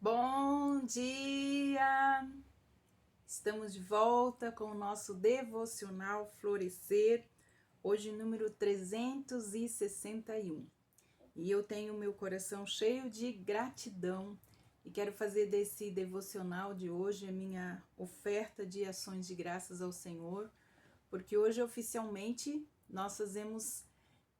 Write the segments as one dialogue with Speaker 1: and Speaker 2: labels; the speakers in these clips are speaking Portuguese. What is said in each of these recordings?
Speaker 1: Bom dia! Estamos de volta com o nosso devocional Florescer, hoje número 361. E eu tenho meu coração cheio de gratidão e quero fazer desse devocional de hoje a minha oferta de ações de graças ao Senhor, porque hoje oficialmente nós fazemos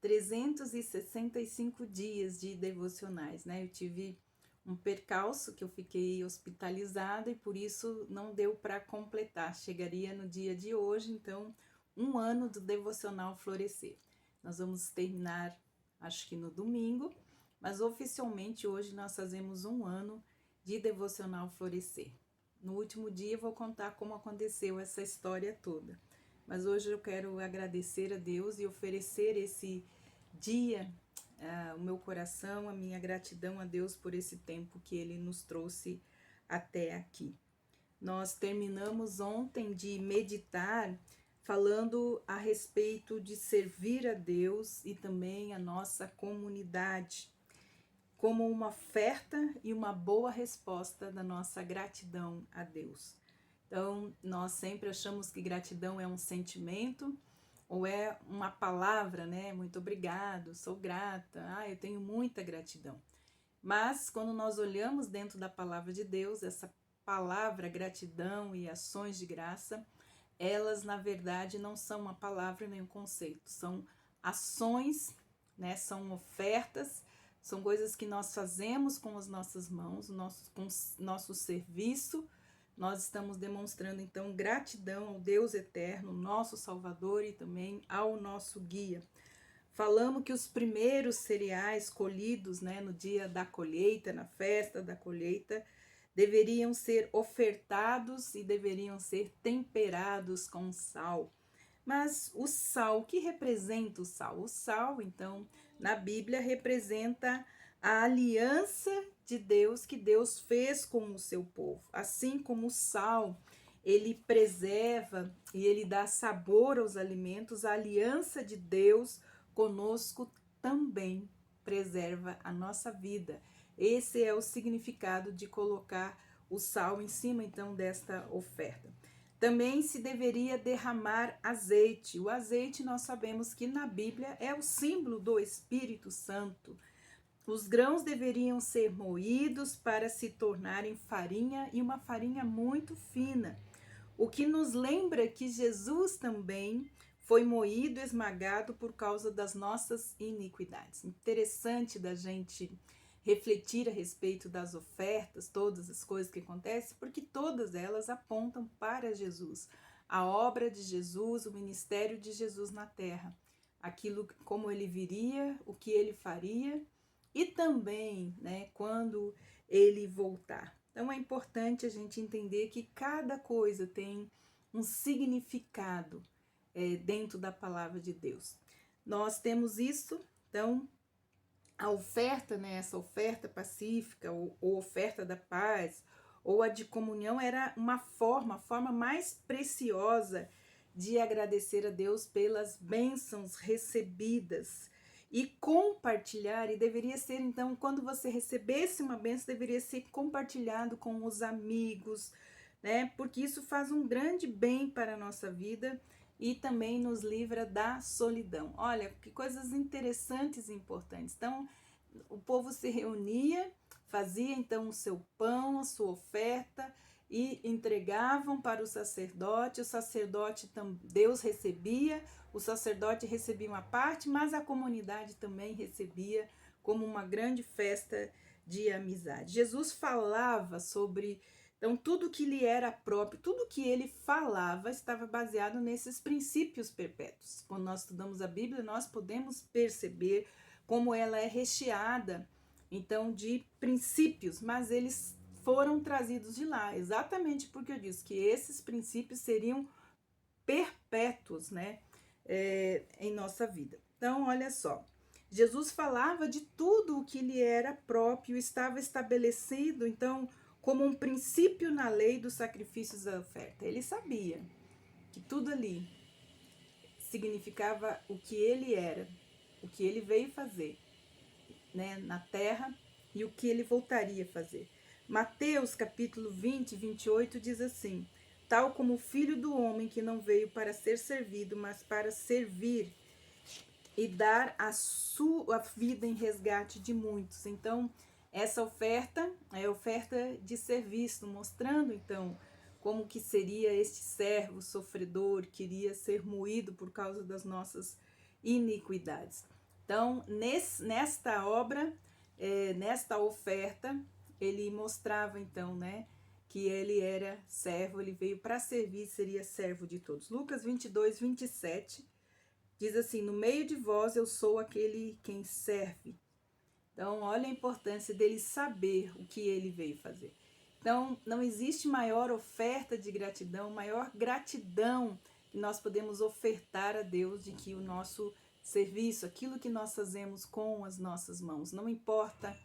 Speaker 1: 365 dias de devocionais, né? Eu tive um percalço que eu fiquei hospitalizada e por isso não deu para completar. Chegaria no dia de hoje, então, um ano do devocional Florescer. Nós vamos terminar, acho que no domingo, mas oficialmente hoje nós fazemos um ano de devocional Florescer. No último dia eu vou contar como aconteceu essa história toda. Mas hoje eu quero agradecer a Deus e oferecer esse dia, o meu coração, a minha gratidão a Deus por esse tempo que Ele nos trouxe até aqui. Nós terminamos ontem de meditar falando a respeito de servir a Deus e também a nossa comunidade, como uma oferta e uma boa resposta da nossa gratidão a Deus. Então, nós sempre achamos que gratidão é um sentimento ou é uma palavra, né? Muito obrigado, sou grata, eu tenho muita gratidão. Mas quando nós olhamos dentro da palavra de Deus, essa palavra gratidão e ações de graça, elas na verdade não são uma palavra nem um conceito, são ações, né? São ofertas, são coisas que nós fazemos com as nossas mãos, com nosso serviço. Nós estamos demonstrando então gratidão ao Deus eterno, nosso Salvador, e também ao nosso guia. Falamos que os primeiros cereais colhidos, né, no dia da colheita, na festa da colheita, deveriam ser ofertados e deveriam ser temperados com sal. Mas o sal, o que representa o sal? O sal, então, na Bíblia, representa a aliança de Deus que Deus fez com o seu povo. Assim como o sal, ele preserva e ele dá sabor aos alimentos, a aliança de Deus conosco também preserva a nossa vida. Esse é o significado de colocar o sal em cima, então, desta oferta. Também se deveria derramar azeite. O azeite, nós sabemos que na Bíblia é o símbolo do Espírito Santo. Os grãos deveriam ser moídos para se tornarem farinha e uma farinha muito fina. O que nos lembra que Jesus também foi moído, esmagado por causa das nossas iniquidades. Interessante da gente refletir a respeito das ofertas, todas as coisas que acontecem, porque todas elas apontam para Jesus, a obra de Jesus, o ministério de Jesus na terra, aquilo como ele viria, o que ele faria e também, né, quando ele voltar. Então é importante a gente entender que cada coisa tem um significado dentro da palavra de Deus. Nós temos isso, então a oferta, né, essa oferta pacífica ou oferta da paz ou a de comunhão era uma forma, a forma mais preciosa de agradecer a Deus pelas bênçãos recebidas e compartilhar, e deveria ser então, quando você recebesse uma bênção, deveria ser compartilhado com os amigos, né? Porque isso faz um grande bem para a nossa vida e também nos livra da solidão. Olha, que coisas interessantes e importantes. Então, o povo se reunia, fazia então o seu pão, a sua oferta e entregavam para o sacerdote. Deus recebia, o sacerdote recebia uma parte, mas a comunidade também recebia como uma grande festa de amizade. Jesus falava sobre, então, tudo que lhe era próprio, tudo que ele falava estava baseado nesses princípios perpétuos. Quando nós estudamos a Bíblia, nós podemos perceber como ela é recheada, então, de princípios, mas eles foram trazidos de lá, exatamente porque eu disse que esses princípios seriam perpétuos, né, em nossa vida. Então, olha só, Jesus falava de tudo o que lhe era próprio, estava estabelecido, então, como um princípio na lei dos sacrifícios da oferta. Ele sabia que tudo ali significava o que ele era, o que ele veio fazer, né, na terra e o que ele voltaria a fazer. Mateus capítulo 20, 28 diz assim: tal como o Filho do Homem que não veio para ser servido, mas para servir e dar a sua vida em resgate de muitos. Então, essa oferta é oferta de serviço, mostrando então como que seria este servo sofredor que iria ser moído por causa das nossas iniquidades. Então, nesta obra, nesta oferta, ele mostrava então, né, que ele era servo, ele veio para servir, seria servo de todos. Lucas 22, 27 diz assim: no meio de vós eu sou aquele quem serve. Então, olha a importância dele saber o que ele veio fazer. Então, não existe maior oferta de gratidão, maior gratidão que nós podemos ofertar a Deus de que o nosso serviço, aquilo que nós fazemos com as nossas mãos. Não importa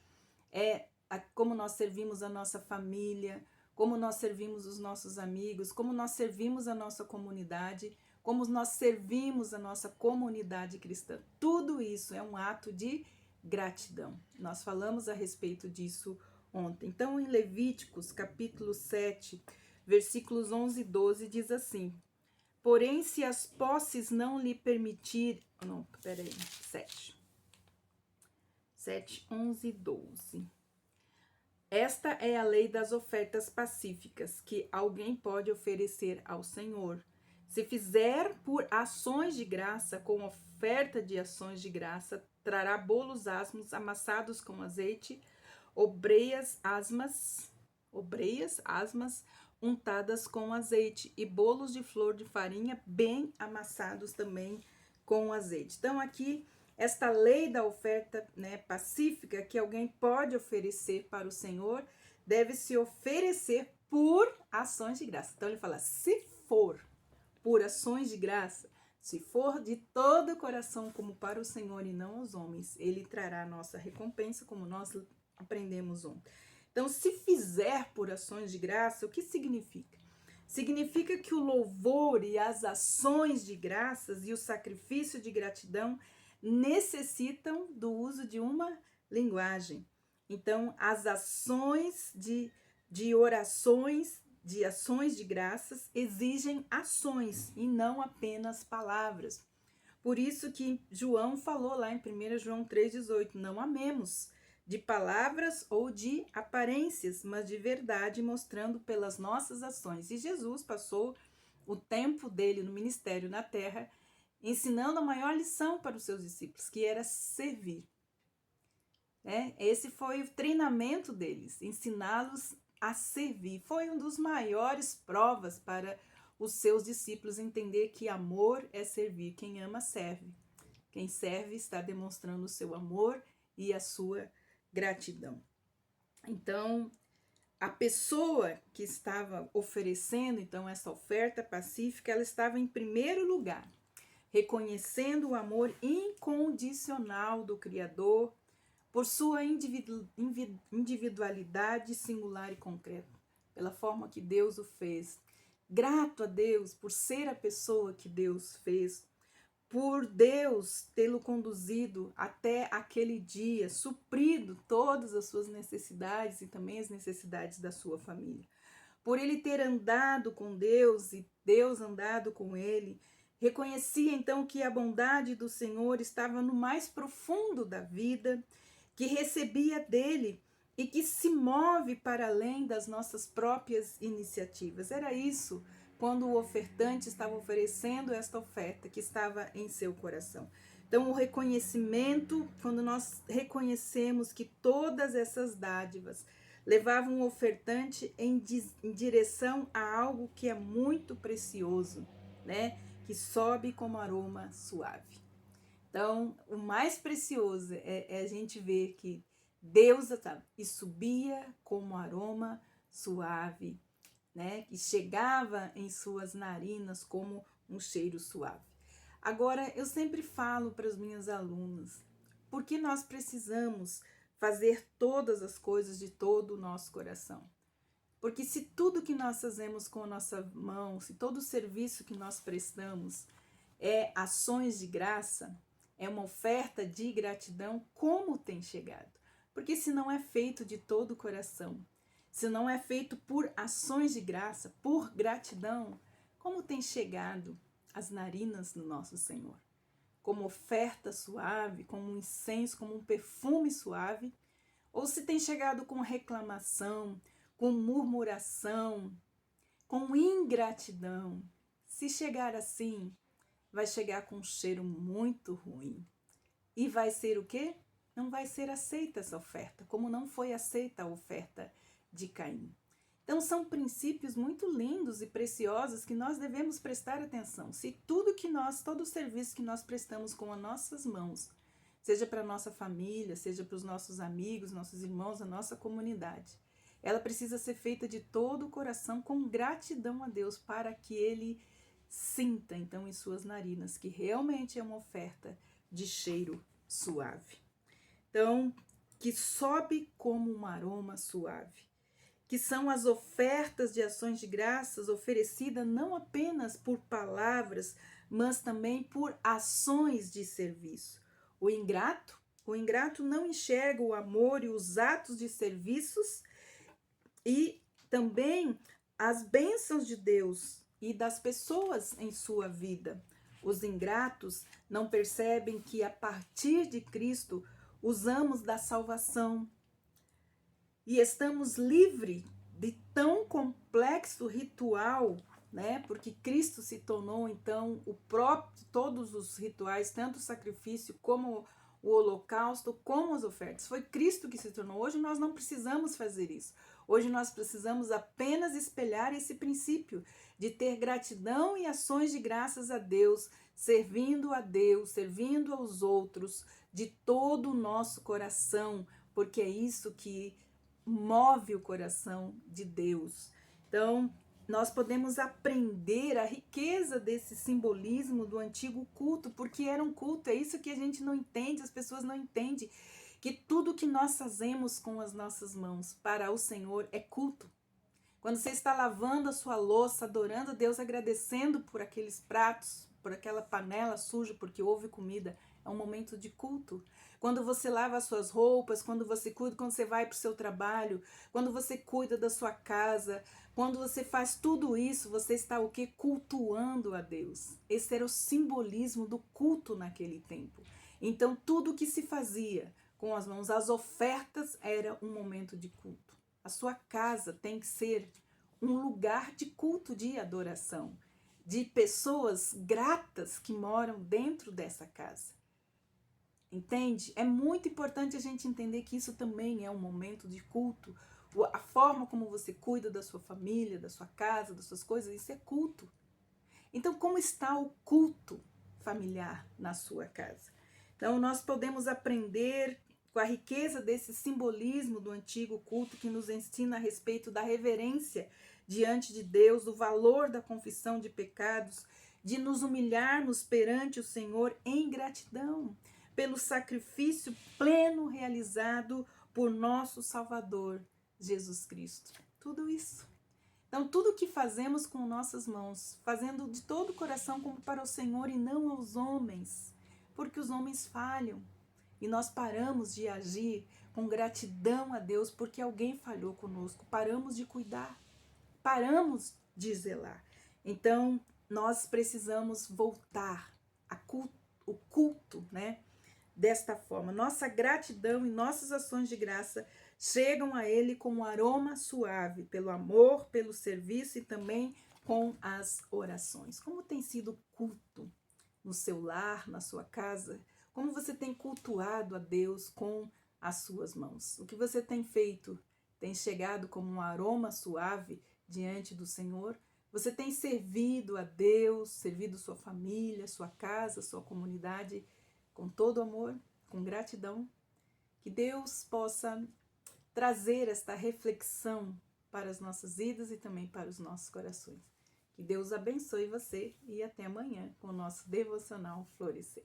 Speaker 1: como nós servimos a nossa família, como nós servimos os nossos amigos, como nós servimos a nossa comunidade, como nós servimos a nossa comunidade cristã. Tudo isso é um ato de gratidão. Nós falamos a respeito disso ontem. Então, em Levíticos, capítulo 7, versículos 11 e 12, diz assim: porém, se as posses não lhe permitir... Não, peraí, 7, 11 e 12. Esta é a lei das ofertas pacíficas que alguém pode oferecer ao Senhor. Se fizer por ações de graça, com oferta de ações de graça, trará bolos asmos amassados com azeite, obreias asmas untadas com azeite e bolos de flor de farinha bem amassados também com azeite. Então aqui esta lei da oferta, né, pacífica que alguém pode oferecer para o Senhor deve se oferecer por ações de graça. Então ele fala: se for por ações de graça, se for de todo o coração como para o Senhor e não aos homens, ele trará a nossa recompensa, como nós aprendemos ontem. Então, se fizer por ações de graça, o que significa? Significa que o louvor e as ações de graças e o sacrifício de gratidão necessitam do uso de uma linguagem. Então, as ações de orações, de ações de graças, exigem ações e não apenas palavras. Por isso que João falou lá em 1 João 3,18, não amemos de palavras ou de aparências, mas de verdade, mostrando pelas nossas ações. E Jesus passou o tempo dele no ministério na terra, ensinando a maior lição para os seus discípulos, que era servir. Esse foi o treinamento deles, ensiná-los a servir. Foi um dos maiores provas para os seus discípulos entender que amor é servir. Quem ama, serve. Quem serve está demonstrando o seu amor e a sua gratidão. Então, a pessoa que estava oferecendo, então, essa oferta pacífica, ela estava em primeiro lugar, reconhecendo o amor incondicional do Criador por sua individualidade singular e concreta, pela forma que Deus o fez. Grato a Deus por ser a pessoa que Deus fez, por Deus tê-lo conduzido até aquele dia, suprido todas as suas necessidades e também as necessidades da sua família. Por ele ter andado com Deus e Deus andado com ele, reconhecia então que a bondade do Senhor estava no mais profundo da vida, que recebia dele e que se move para além das nossas próprias iniciativas. Era isso quando o ofertante estava oferecendo esta oferta que estava em seu coração. Então, o reconhecimento, quando nós reconhecemos que todas essas dádivas levavam o ofertante em direção a algo que é muito precioso, né? Que sobe como aroma suave. Então, o mais precioso é a gente ver que Deus e subia como aroma suave, né? Que chegava em suas narinas como um cheiro suave. Agora, eu sempre falo para as minhas alunas, por que nós precisamos fazer todas as coisas de todo o nosso coração? Porque se tudo que nós fazemos com a nossa mão, se todo o serviço que nós prestamos é ações de graça, é uma oferta de gratidão, como tem chegado? Porque se não é feito de todo o coração, se não é feito por ações de graça, por gratidão, como tem chegado as narinas do nosso Senhor? Como oferta suave, como um incenso, como um perfume suave? Ou se tem chegado com reclamação, com murmuração, com ingratidão? Se chegar assim, vai chegar com um cheiro muito ruim. E vai ser o quê? Não vai ser aceita essa oferta, como não foi aceita a oferta de Caim. Então são princípios muito lindos e preciosos que nós devemos prestar atenção. Se todo o serviço que nós prestamos com as nossas mãos, seja para a nossa família, seja para os nossos amigos, nossos irmãos, a nossa comunidade, ela precisa ser feita de todo o coração, com gratidão a Deus, para que Ele sinta então em suas narinas que realmente é uma oferta de cheiro suave. Então, que sobe como um aroma suave, que são as ofertas de ações de graças oferecidas não apenas por palavras, mas também por ações de serviço. O ingrato não enxerga o amor e os atos de serviços e também as bênçãos de Deus e das pessoas em sua vida. Os ingratos não percebem que a partir de Cristo usamos da salvação e estamos livres de tão complexo ritual, né? Porque Cristo se tornou então o próprio, todos os rituais, tanto o sacrifício como o holocausto, como as ofertas. Foi Cristo que se tornou. Hoje nós não precisamos fazer isso. Hoje nós precisamos apenas espelhar esse princípio de ter gratidão e ações de graças a Deus, servindo aos outros de todo o nosso coração, porque é isso que move o coração de Deus. Então, nós podemos aprender a riqueza desse simbolismo do antigo culto, porque era um culto, é isso que a gente não entende, as pessoas não entendem, que tudo que nós fazemos com as nossas mãos para o Senhor é culto. Quando você está lavando a sua louça, adorando a Deus, agradecendo por aqueles pratos, por aquela panela suja, porque houve comida, é um momento de culto. Quando você lava as suas roupas, quando você cuida, quando você vai para o seu trabalho, quando você cuida da sua casa, quando você faz tudo isso, você está o quê? Cultuando a Deus. Esse era o simbolismo do culto naquele tempo. Então, tudo que se fazia com as mãos, as ofertas, era um momento de culto. A sua casa tem que ser um lugar de culto, de adoração, de pessoas gratas que moram dentro dessa casa. Entende? É muito importante a gente entender que isso também é um momento de culto. A forma como você cuida da sua família, da sua casa, das suas coisas, isso é culto. Então, como está o culto familiar na sua casa? Então, nós podemos aprender com a riqueza desse simbolismo do antigo culto que nos ensina a respeito da reverência diante de Deus, do valor da confissão de pecados, de nos humilharmos perante o Senhor em gratidão pelo sacrifício pleno realizado por nosso Salvador, Jesus Cristo. Tudo isso. Então, tudo que fazemos com nossas mãos, fazendo de todo o coração como para o Senhor e não aos homens, porque os homens falham. E nós paramos de agir com gratidão a Deus porque alguém falhou conosco. Paramos de cuidar, paramos de zelar. Então, nós precisamos voltar o culto, né? Desta forma, nossa gratidão e nossas ações de graça chegam a Ele com um aroma suave, pelo amor, pelo serviço e também com as orações. Como tem sido o culto no seu lar, na sua casa? Como você tem cultuado a Deus com as suas mãos? O que você tem feito tem chegado como um aroma suave diante do Senhor? Você tem servido a Deus, servido sua família, sua casa, sua comunidade com todo amor, com gratidão? Que Deus possa trazer esta reflexão para as nossas vidas e também para os nossos corações. Que Deus abençoe você e até amanhã com o nosso Devocional Florescer.